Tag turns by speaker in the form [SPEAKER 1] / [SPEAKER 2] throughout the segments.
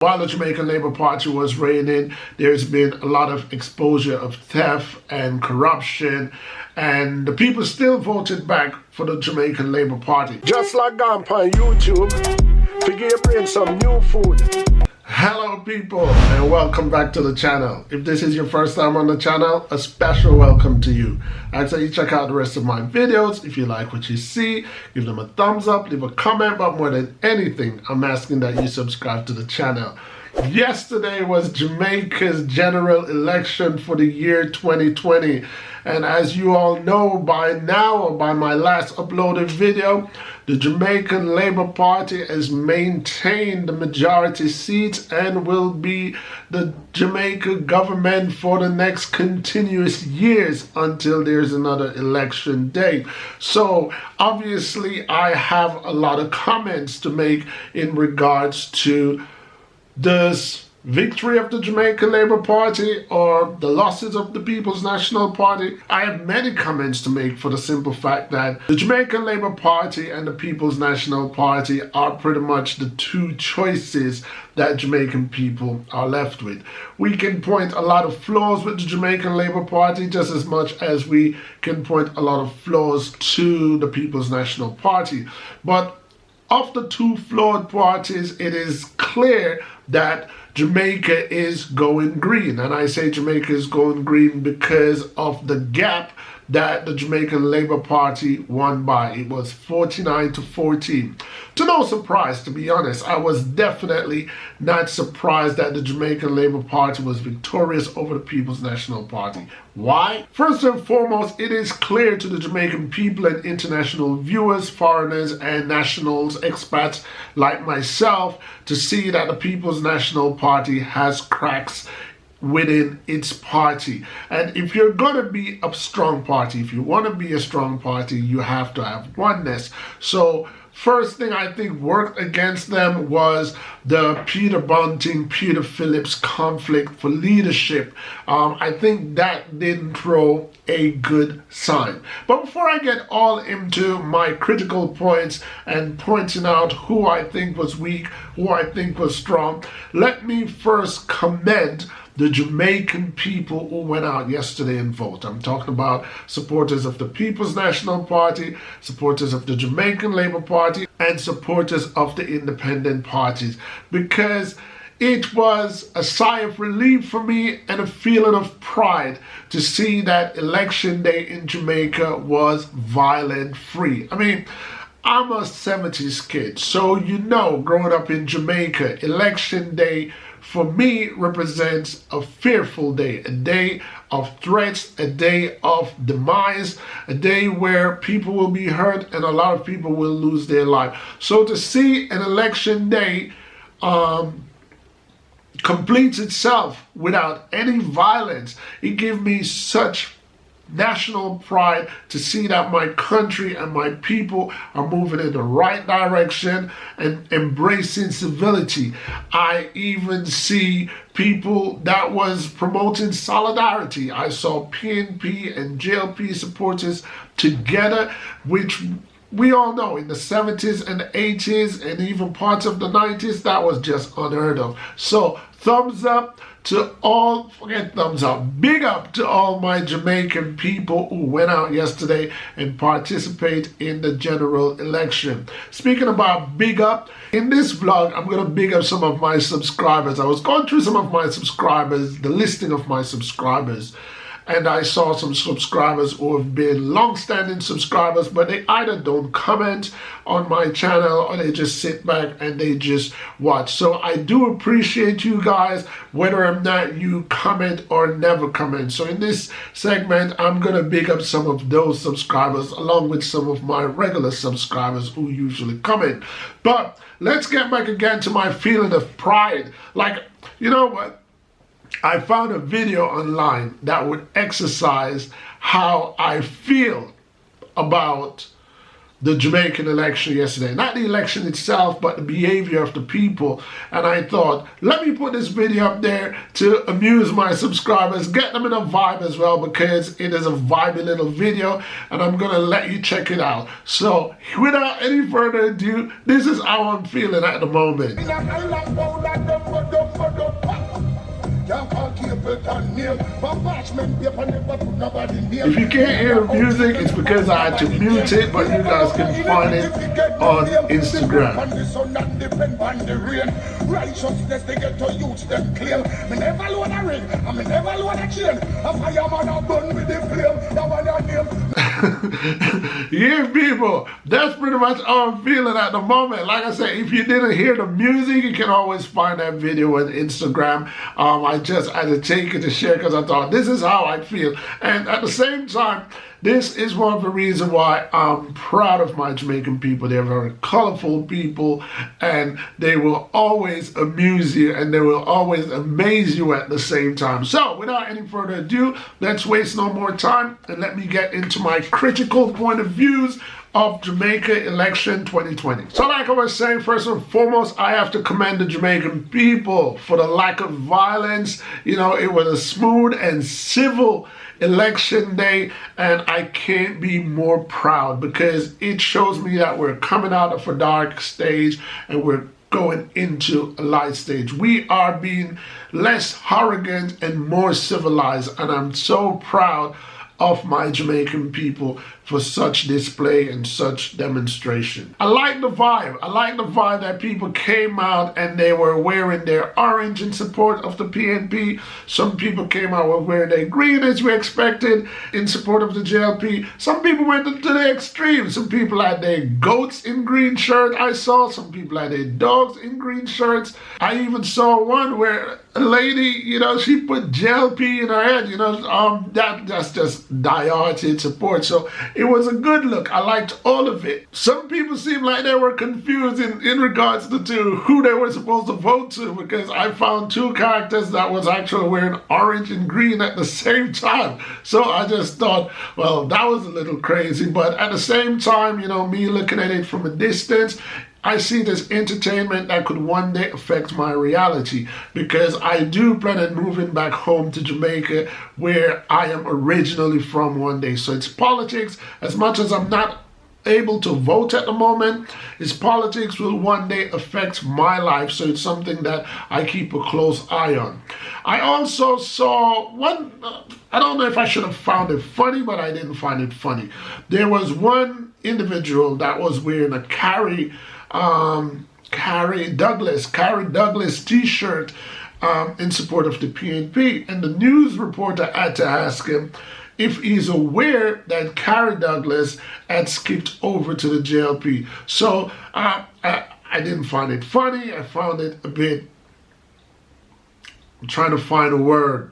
[SPEAKER 1] While the Jamaican Labour Party was reigning, there's been a lot of exposure of theft and corruption, and the people still voted back for the Jamaican Labour Party. Just like gone on YouTube, figure your brain some new food. Hello people, and welcome back to the channel. If this is your first time on the channel, a special welcome to you. I say you check out the rest of my videos. If you like what you see, give them a thumbs up, leave a comment, but more than anything, I'm asking that you subscribe to the channel. Yesterday was Jamaica's general election for the year 2020, and as you all know by now, or by my last uploaded video, the Jamaican Labour Party has maintained the majority seats and will be the Jamaica government for the next continuous years until there's another election date. So obviously I have a lot of comments to make in regards to this victory of the Jamaican Labour Party or the losses of the People's National Party. I have many comments to make for the simple fact that the Jamaican Labour Party and the People's National Party are pretty much the two choices that Jamaican people are left with. We can point a lot of flaws with the Jamaican Labour Party just as much as we can point a lot of flaws to the People's National Party. But of the two flawed parties, it is clear that Jamaica is going green. And I say Jamaica is going green because of the gap that the Jamaican Labour Party won by. It was 49 to 14. To no surprise, to be honest, I was definitely not surprised that the Jamaican Labour Party was victorious over the People's National Party. Why? First and foremost, it is clear to the Jamaican people and international viewers, foreigners and nationals, expats like myself, to see that the People's National Party has cracks within its party. And if you're going to be a strong party, if you want to be a strong party, you have to have oneness. So first thing I think worked against them was the Peter Bunting, Peter Phillips conflict for leadership. I think that didn't throw a good sign. But before I get all into my critical points and pointing out who I think was weak, who I think was strong, let me first commend the Jamaican people who went out yesterday and voted. I'm talking about supporters of the People's National Party, supporters of the Jamaican Labour Party, and supporters of the independent parties, because it was a sigh of relief for me and a feeling of pride to see that election day in Jamaica was violent free. I mean, I'm a 70s kid, so you know, growing up in Jamaica, election day for me represents a fearful day, a day of threats, a day of demise, a day where people will be hurt and a lot of people will lose their life. So to see an election day complete itself without any violence, it gave me such national pride to see that my country and my people are moving in the right direction and embracing civility. I even see people that was promoting solidarity. I saw PNP and JLP supporters together, which we all know in the 70s and the 80s and even parts of the 90s, that was just unheard of. So thumbs up to all, forget thumbs up, big up to all my Jamaican people who went out yesterday and participate in the general election. Speaking about big up, in this vlog, I'm going to big up some of my subscribers. I was going through some of my subscribers, the listing of my subscribers, and I saw some subscribers who have been long-standing subscribers, but they either don't comment on my channel or they just sit back and they just watch. So I do appreciate you guys, whether or not you comment or never comment. So in this segment, I'm going to big up some of those subscribers along with some of my regular subscribers who usually comment. But let's get back again to my feeling of pride. Like, you know what? I found a video online that would exercise how I feel about the Jamaican election yesterday. Not the election itself, but the behavior of the people. And I thought, let me put this video up there to amuse my subscribers, get them in a vibe as well, because it is a vibey little video and I'm gonna let you check it out. So without any further ado, this is how I'm feeling at the moment. If you can't hear the music, it's because I had to mute it, but you guys can find it on Instagram. Righteousness they get to use them claim. Me never load a ring, and me never load a chain. A fireman a burn with the flame. That one your name. Yeah, people, that's pretty much how I'm feeling at the moment. Like I said, if you didn't hear the music, you can always find that video on Instagram. I just had to take it to share because I thought this is how I feel. And at the same time, this is one of the reasons why I'm proud of my Jamaican people. They're very colorful people, and they will always amuse you, and they will always amaze you at the same time. So without any further ado, let's waste no more time and let me get into my critical point of views of Jamaica election 2020. So like I was saying, first and foremost, I have to commend the Jamaican people for the lack of violence. You know, it was a smooth and civil election day, and I can't be more proud because it shows me that we're coming out of a dark stage and we're going into a light stage. We are being less arrogant and more civilized, and I'm so proud of my Jamaican people for such display and such demonstration. I like the vibe. I like the vibe that people came out and they were wearing their orange in support of the PNP. Some people came out with wearing their green as we expected in support of the JLP. Some people went to the extreme. Some people had their goats in green shirt. I saw some people had their dogs in green shirts. I even saw one where a lady, you know, she put JLP in her head, you know, that's just die-hearted support. So it was a good look. I liked all of it. Some people seemed like they were confused in regards to who they were supposed to vote to, because I found two characters that was actually wearing orange and green at the same time. So I just thought, well, that was a little crazy. But at the same time, you know, me looking at it from a distance, I see this entertainment that could one day affect my reality, because I do plan on moving back home to Jamaica, where I am originally from, one day. So it's politics. As much as I'm not able to vote at the moment, its politics will one day affect my life. So it's something that I keep a close eye on. I also saw one, I don't know if I should have found it funny, but I didn't find it funny. There was one individual that was wearing a Carrie Douglas t-shirt in support of the PNP, and the news reporter had to ask him if he's aware that Carrie Douglas had skipped over to the JLP. So I didn't find it funny. I found it a bit, I'm trying to find a word.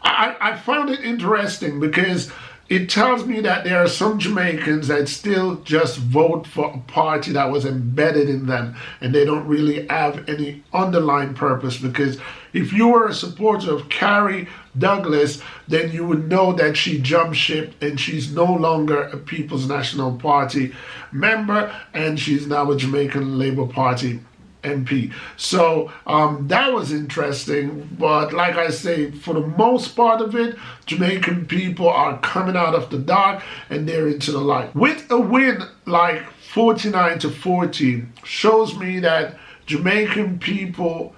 [SPEAKER 1] I found it interesting because it tells me that there are some Jamaicans that still just vote for a party that was embedded in them, and they don't really have any underlying purpose. Because if you were a supporter of Carrie Douglas, then you would know that she jumped ship and she's no longer a People's National Party member, and she's now a Jamaican Labour Party MP. So that was interesting. But like I say, for the most part of it, Jamaican people are coming out of the dark and they're into the light. With a win like 49-40 shows me that Jamaican people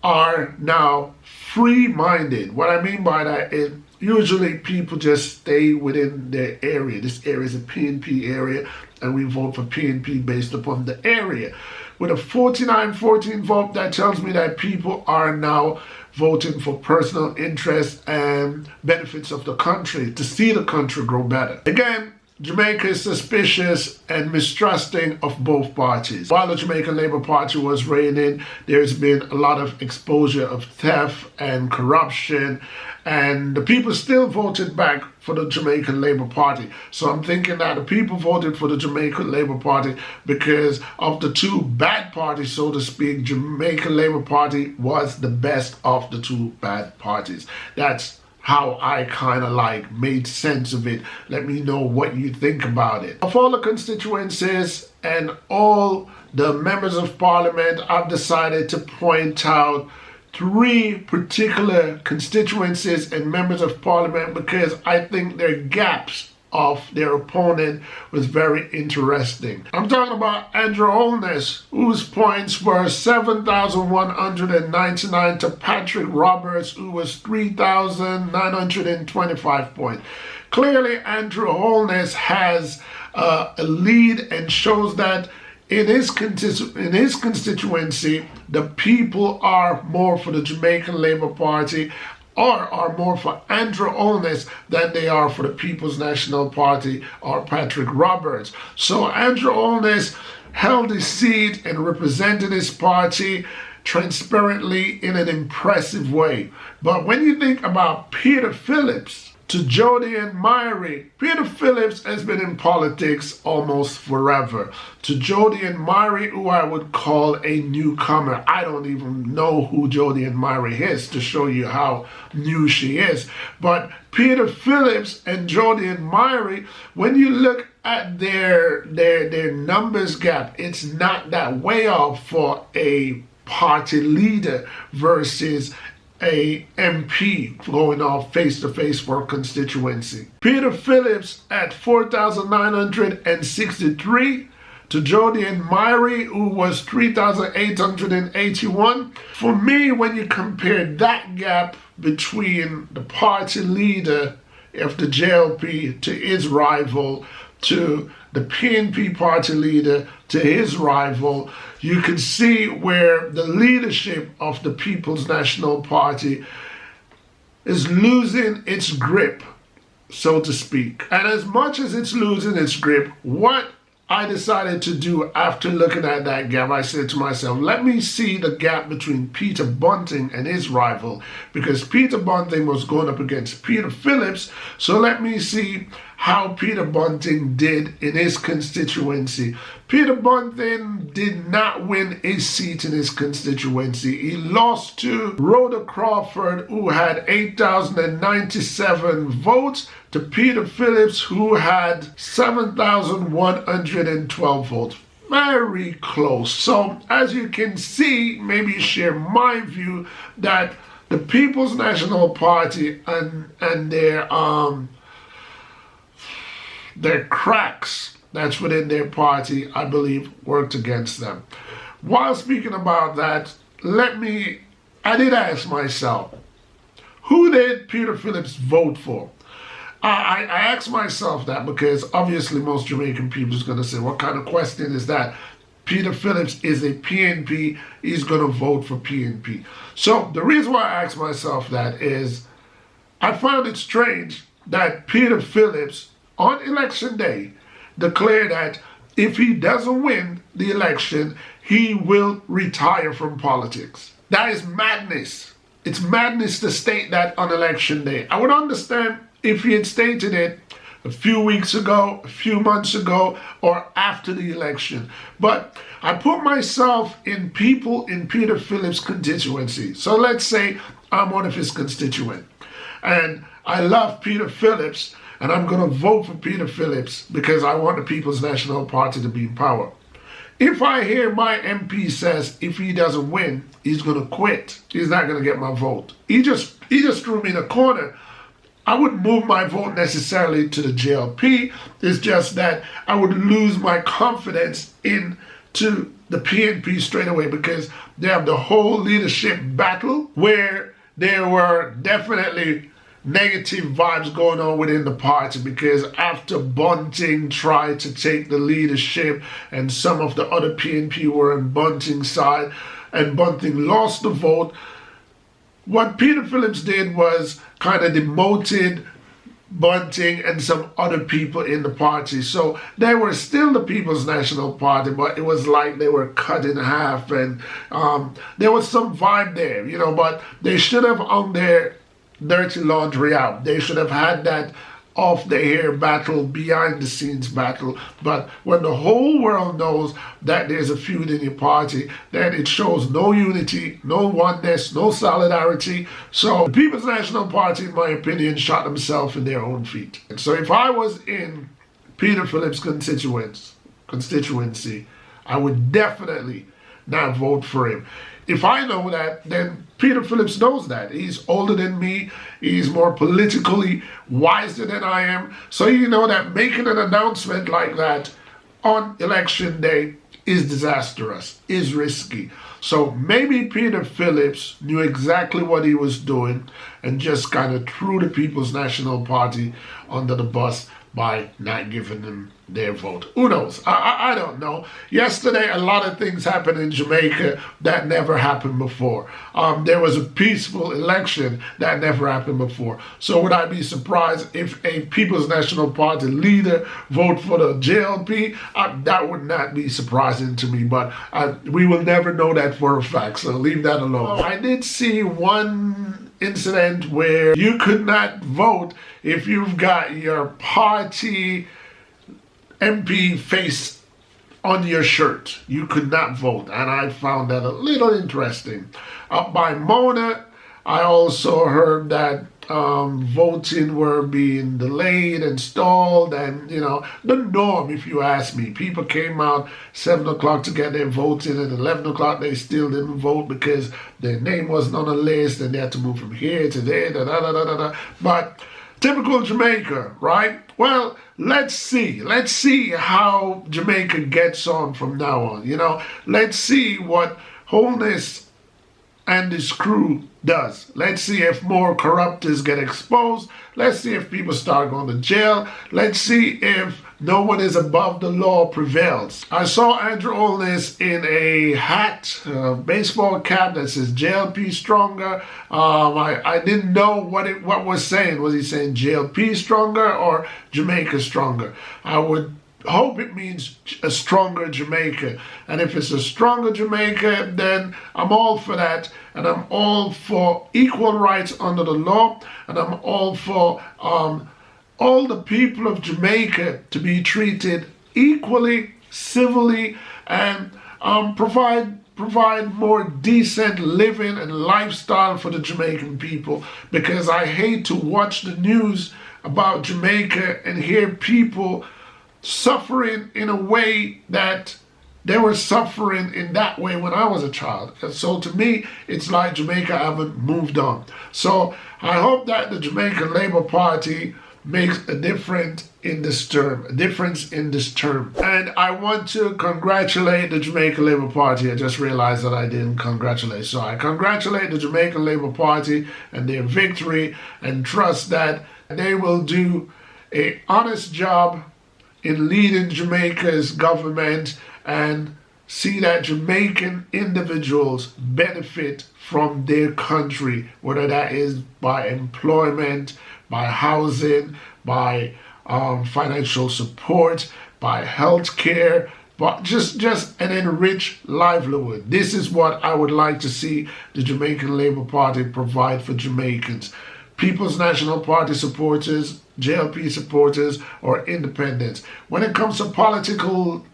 [SPEAKER 1] are now free-minded. What I mean by that is usually people just stay within their area. This area is a PNP area, and we vote for PNP based upon the area. With a 49-14 vote, that tells me that people are now voting for personal interest and benefits of the country, to see the country grow better. Again, Jamaica is suspicious and mistrusting of both parties. While the Jamaica Labour Party was reigning, there's been a lot of exposure of theft and corruption, and the people still voted back for the Jamaica Labour Party. So I'm thinking that the people voted for the Jamaica Labour Party because of the two bad parties, so to speak. Jamaica Labour Party was the best of the two bad parties. That's how I kind of like made sense of it. Let me know what you think about it. Of all the constituencies and all the members of parliament, I've decided to point out 3 particular constituencies and members of parliament because I think there are gaps of their opponent was very interesting. I'm talking about Andrew Holness, whose points were 7,199 to Patrick Roberts, who was 3,925 points. Clearly, Andrew Holness has a lead and shows that in his constituency, the people are more for the Jamaican Labour Party, or are more for Andrew Holness than they are for the People's National Party or Patrick Roberts. So Andrew Holness held his seat and represented his party transparently in an impressive way. But when you think about Peter Phillips to Jody and Myrie, Peter Phillips has been in politics almost forever. To Jody and Myrie, who I would call a newcomer. I don't even know who Jody and Myrie is, to show you how new she is. But Peter Phillips and Jody and Myrie, when you look at their numbers gap, it's not that way off for a party leader versus a MP going off face-to-face for a constituency. Peter Phillips at 4,963 to Jody and Myrie, who was 3,881. For me, when you compare that gap between the party leader of the JLP to his rival, to the PNP party leader to his rival, you can see where the leadership of the People's National Party is losing its grip, so to speak. And as much as it's losing its grip, what I decided to do after looking at that gap, I said to myself, let me see the gap between Peter Bunting and his rival, because Peter Bunting was going up against Peter Phillips. So let me see how Peter Bunting did in his constituency. Peter Bunting did not win a seat in his constituency. He lost to Rhoda Crawford, who had 8,097 votes, to Peter Phillips, who had 7,112 votes. Very close. So as you can see, maybe share my view that the People's National Party and their cracks that's within their party, I believe, worked against them. While speaking about that, I did ask myself, who did Peter Phillips vote for? I asked myself that because obviously most Jamaican people is going to say, what kind of question is that? Peter Phillips is a PNP, he's going to vote for PNP. So the reason why I asked myself that is I found it strange that Peter Phillips on election day declared that if he doesn't win the election, he will retire from politics. That is madness. It's madness to state that on election day. I would understand if he had stated it a few weeks ago, a few months ago, or after the election. But I put myself in people in Peter Phillips' constituency. So let's say I'm one of his constituents, and I love Peter Phillips, and I'm going to vote for Peter Phillips because I want the People's National Party to be in power. If I hear my MP says if he doesn't win, he's going to quit, he's not going to get my vote, he just threw me in a corner, I wouldn't move my vote necessarily to the JLP. It's just that I would lose my confidence into the PNP straight away, because they have the whole leadership battle where there were definitely negative vibes going on within the party, because after Bunting tried to take the leadership and some of the other PNP were on Bunting's side and Bunting lost the vote, what Peter Phillips did was kind of demoted Bunting and some other people in the party. So they were still the People's National Party, but it was like they were cut in half, and there was some vibe there, you know, but they should have on their dirty laundry out. They should have had that off the air battle, behind the scenes battle. But when the whole world knows that there's a feud in your party, then it shows no unity, no oneness, no solidarity. So the People's National Party, in my opinion, shot themselves in their own feet. And so if I was in Peter Phillips' constituency, I would definitely not vote for him. if I know that, then Peter Phillips knows that. He's older than me. He's more politically wiser than I am. So you know that making an announcement like that on election day is disastrous, is risky. So maybe Peter Phillips knew exactly what he was doing and just kind of threw the People's National Party under the bus by not giving them their vote. Who knows? I don't know. Yesterday, a lot of things happened in Jamaica that never happened before. There was a peaceful election that never happened before. So would I be surprised if a People's National Party leader vote for the JLP? That would not be surprising to me, but we will never know that for a fact, so leave that alone. I did see one incident where you could not vote if you've got your party MP face on your shirt. You could not vote, and I found that a little interesting. Up by Mona, I also heard that voting were being delayed and stalled, and you know, the norm, if you ask me. People came out 7 o'clock to get their votes in, and 11 o'clock they still didn't vote because their name wasn't on the list and they had to move from here to there, But typical Jamaica, right? Well, let's see how Jamaica gets on from now on. You know, let's see what Wholeness and his crew does. Let's see if more corruptors get exposed. Let's see if people start going to jail. Let's see if no one is above the law prevails. I saw Andrew Holness in a hat, baseball cap that says JLP stronger. I didn't know what was saying. Was he saying JLP stronger or Jamaica stronger? I would hope it means a stronger Jamaica. And if it's a stronger Jamaica, then I'm all for that. And I'm all for equal rights under the law. And I'm all for all the people of Jamaica to be treated equally, civilly, and provide more decent living and lifestyle for the Jamaican people. Because I hate to watch the news about Jamaica and hear people suffering in a way that they were suffering in that way when I was a child. And so to me, it's like Jamaica haven't moved on. So I hope that the Jamaica Labour Party makes a difference in this term. And I want to congratulate the Jamaica Labour Party. I just realized that I didn't congratulate. So I congratulate the Jamaica Labour Party and their victory, and trust that they will do an honest job in leading Jamaica's government and see that Jamaican individuals benefit from their country, whether that is by employment, by housing, by financial support, by health care, but just an enriched livelihood. This is what I would like to see the Jamaican Labour Party provide for Jamaicans. People's National Party supporters, JLP supporters, or independents. When it comes to political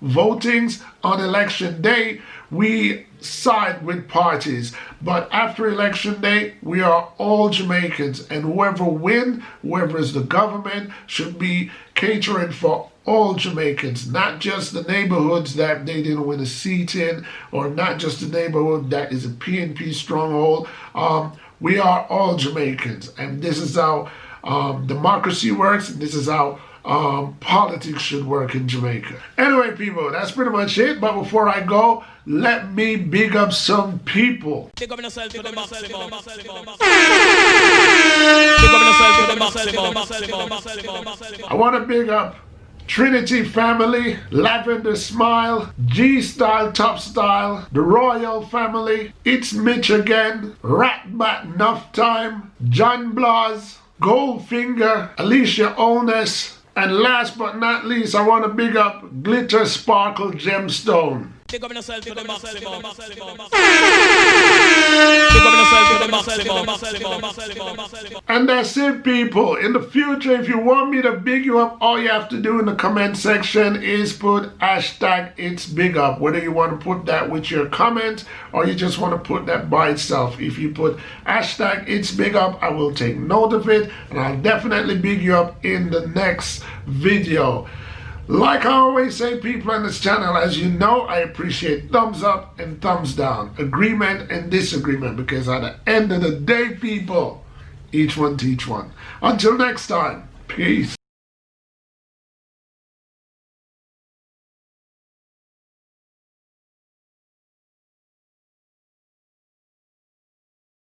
[SPEAKER 1] votings on election day, we side with parties. But after election day, we are all Jamaicans. And whoever wins, whoever is the government, should be catering for all Jamaicans, not just the neighborhoods that they didn't win a seat in, or not just the neighborhood that is a PNP stronghold. We are all Jamaicans, and this is how democracy works, and this is how politics should work in Jamaica. Anyway, people, that's pretty much it. But before I go, let me big up some people.
[SPEAKER 2] Big up yourself to the maximum.
[SPEAKER 1] I want to big up Trinity Family, Lavender Smile, G-Style Top Style, the Royal Family, It's Mitch Again, Bat Nuff Time, John Blas, Goldfinger, Alicia Onus, and last but not least, I want to big up Glitter Sparkle Gemstone.
[SPEAKER 2] Big up yourself to the maximum.
[SPEAKER 1] And that's it, people. In the future, if you want me to big you up, all you have to do in the comment section is put hashtag it's big up. Whether you want to put that with your comment or you just want to put that by itself. If you put hashtag it's big up, I will take note of it and I'll definitely big you up in the next video. Like I always say, people on this channel, as you know, I appreciate thumbs up and thumbs down, agreement and disagreement, because at the end of the day, people, each one teach one. Until next time, peace.